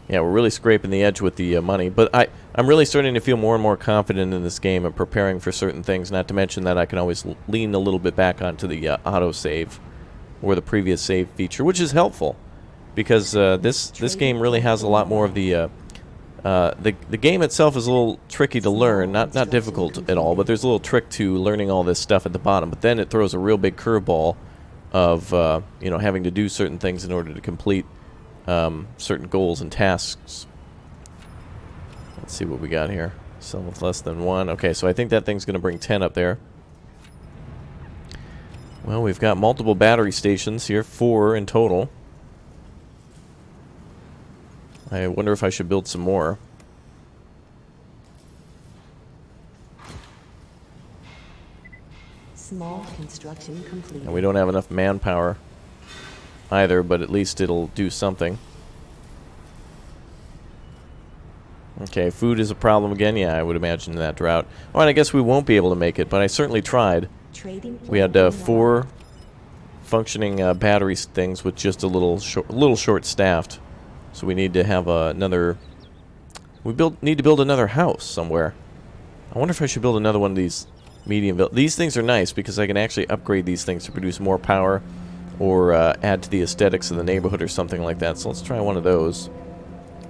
Yeah, we're really scraping the edge with the money, but I'm really starting to feel more and more confident in this game and preparing for certain things, not to mention that I can always lean a little bit back onto the auto-save or the previous save feature, which is helpful because this game really has a lot more of the game itself is a little tricky to learn, not difficult at all, but there's a little trick to learning all this stuff at the bottom, but then it throws a real big curveball of having to do certain things in order to complete certain goals and tasks. Let's see what we got here. Sell with less than 1. Okay, so I think that thing's going to bring 10 up there. Well, we've got multiple battery stations here, 4 in total. I wonder if I should build some more. Small construction complete. And we don't have enough manpower either, but at least it'll do something. Okay, food is a problem again. Yeah, I would imagine that drought. All right, I guess we won't be able to make it, but I certainly tried. We had 4 functioning battery things with just a little short-staffed. So we need to have another... need to build another house somewhere. I wonder if I should build another one of these medium... These things are nice because I can actually upgrade these things to produce more power or add to the aesthetics of the neighborhood or something like that. So let's try one of those.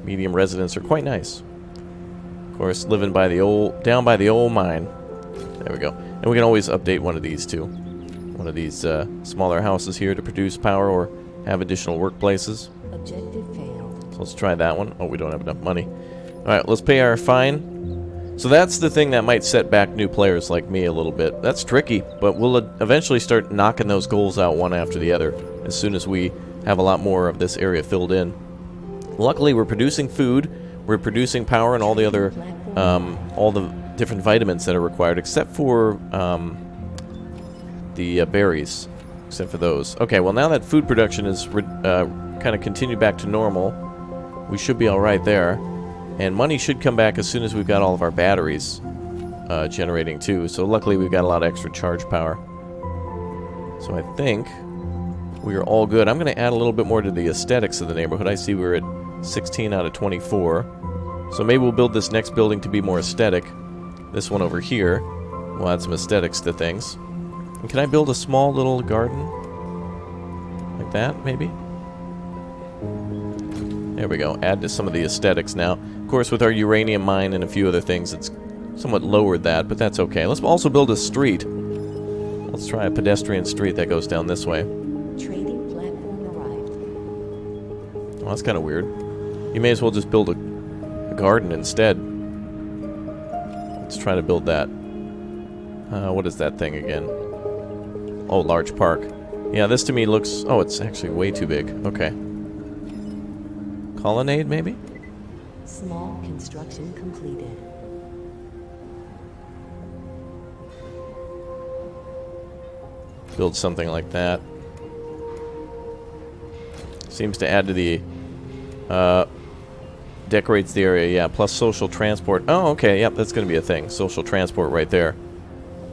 Medium residents are quite nice. Of course, living by the old, down by the old mine. There we go. And we can always update one of these too. One of these smaller houses here to produce power or have additional workplaces. Objective failed. So let's try that one. Oh, we don't have enough money. Alright, let's pay our fine. So that's the thing that might set back new players like me a little bit. That's tricky, but we'll eventually start knocking those goals out one after the other as soon as we have a lot more of this area filled in. Luckily, we're producing food, we're producing power and all the other, all the different vitamins that are required, except for the berries, except for those. Okay, well now that food production is kind of continued back to normal, we should be all right there. And money should come back as soon as we've got all of our batteries generating too. So luckily we've got a lot of extra charge power. So I think we are all good. I'm going to add a little bit more to the aesthetics of the neighborhood. I see we're at 16 out of 24. So maybe we'll build this next building to be more aesthetic. This one over here. We'll add some aesthetics to things. And can I build a small little garden? Like that, maybe? There we go. Add to some of the aesthetics now. Of course, with our uranium mine and a few other things, it's somewhat lowered that, but that's okay. Let's also build a street. Let's try a pedestrian street that goes down this way. Trading platform arrived. Well, that's kind of weird. You may as well just build a garden instead. Let's try to build that. What is that thing again? Oh, large park. Yeah, this to me looks... Oh, it's actually way too big. Okay. Colonnade, maybe? Small construction completed. Build something like that. Seems to add to the... decorates the area, yeah. Plus social transport. Oh, okay, yep, that's going to be a thing. Social transport right there.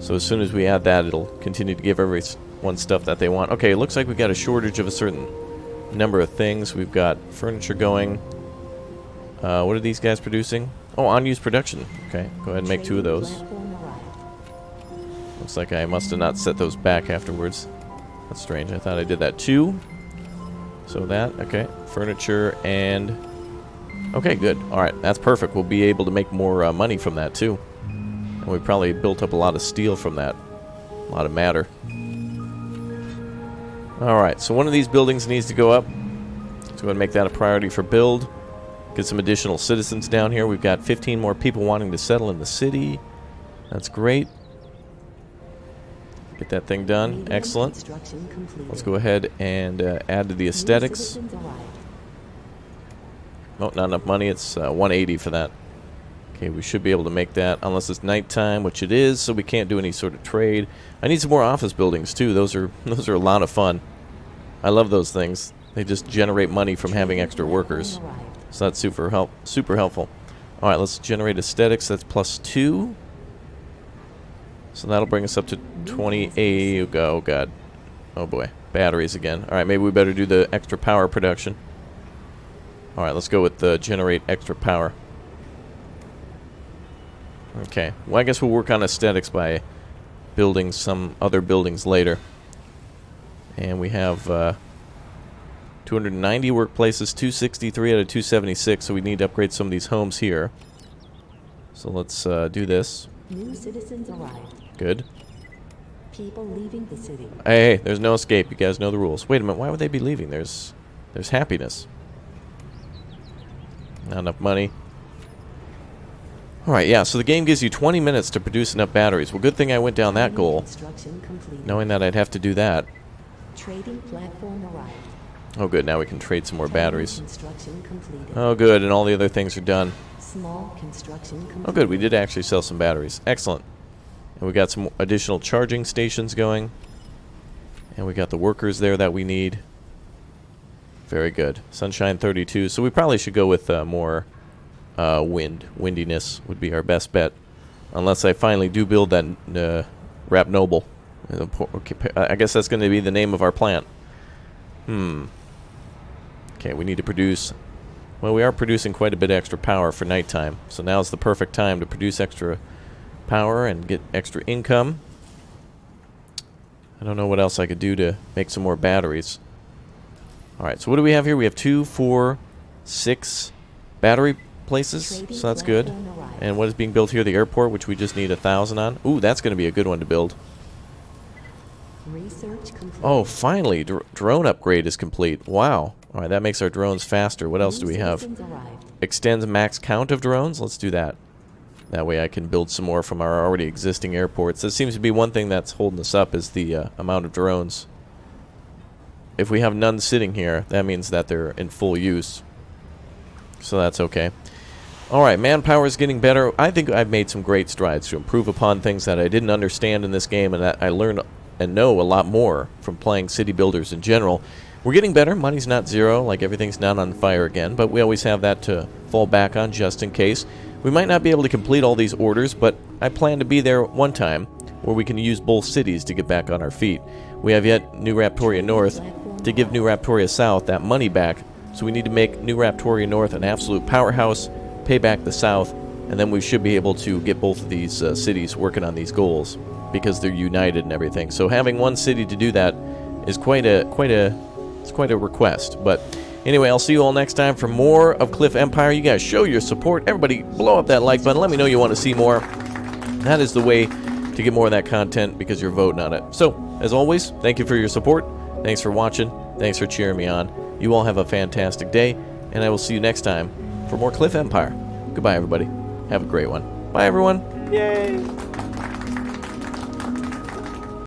So as soon as we add that, it'll continue to give everyone stuff that they want. Okay, it looks like we've got a shortage of a certain number of things. We've got furniture going. What are these guys producing? Oh, unused production. Okay, go ahead and make 2 of those. Looks like I must have not set those back afterwards. That's strange. I thought I did that too. So that, okay. Furniture and... Okay, good. Alright, that's perfect. We'll be able to make more money from that too. And we probably built up a lot of steel from that. A lot of matter. Alright, so one of these buildings needs to go up. Let's go ahead and make that a priority for build. Get some additional citizens down here. We've got 15 more people wanting to settle in the city. That's great. Get that thing done. Excellent. Let's go ahead and add to the aesthetics. Oh, not enough money. It's 180 for that. Okay, we should be able to make that unless it's nighttime, which it is, so we can't do any sort of trade. I need some more office buildings too. Those are a lot of fun. I love those things. They just generate money from having extra workers. So that's super helpful. All right, let's generate aesthetics. That's +2. So that'll bring us up to 28. Oh god. Oh boy. Batteries again. All right, maybe we better do the extra power production. All right, let's go with the generate extra power. Okay. Well, I guess we'll work on aesthetics by building some other buildings later. And we have 290 workplaces, 263 out of 276, so we need to upgrade some of these homes here. So let's do this. New citizens arrived. Good. People leaving the city. Hey, there's no escape. You guys know the rules. Wait a minute, why would they be leaving? There's happiness. Not enough money. Alright, yeah, so the game gives you 20 minutes to produce enough batteries. Well, good thing I went down that goal, knowing that I'd have to do that. Trading platform arrived. Oh good, now we can trade some more batteries. Construction completed. Oh good, and all the other things are done. Small construction completed. Oh good, we did actually sell some batteries. Excellent. And we got some additional charging stations going. And we got the workers there that we need. Very good. Sunshine 32. So we probably should go with more wind. Windiness would be our best bet. Unless I finally do build that Rap Noble. I guess that's going to be the name of our plant. Okay, we need to produce... Well, we are producing quite a bit extra power for nighttime. So now's the perfect time to produce extra power and get extra income. I don't know what else I could do to make some more batteries. Alright, so what do we have here? We have 2, 4, 6 battery places, Trading so that's good. platform arrived. And what is being built here? The airport, which we just need 1,000 on. Ooh, that's going to be a good one to build. Research complete. Oh, finally, drone upgrade is complete. Wow. All right, that makes our drones faster. What else do we have? Citizens arrived. Extends max count of drones. Let's do that. That way I can build some more from our already existing airports. That seems to be one thing that's holding us up is the amount of drones. If we have none sitting here, that means that they're in full use. So that's okay. Alright, manpower is getting better. I think I've made some great strides to improve upon things that I didn't understand in this game and that I learned and know a lot more from playing city builders in general. We're getting better. Money's not zero, like everything's not on fire again, but we always have that to fall back on just in case. We might not be able to complete all these orders, but I plan to be there one time where we can use both cities to get back on our feet. We have yet New Raptoria North to give New Raptoria South that money back, so we need to make New Raptoria North an absolute powerhouse, pay back the South, and then we should be able to get both of these cities working on these goals because they're united and everything. So having one city to do that is quite a request. But anyway, I'll see you all next time for more of Cliff Empire. You guys show your support. Everybody blow up that like button. Let me know you want to see more. That is the way to get more of that content because you're voting on it. So, as always, thank you for your support. Thanks for watching. Thanks for cheering me on. You all have a fantastic day, and I will see you next time for more Cliff Empire. Goodbye, everybody. Have a great one. Bye, everyone. Yay!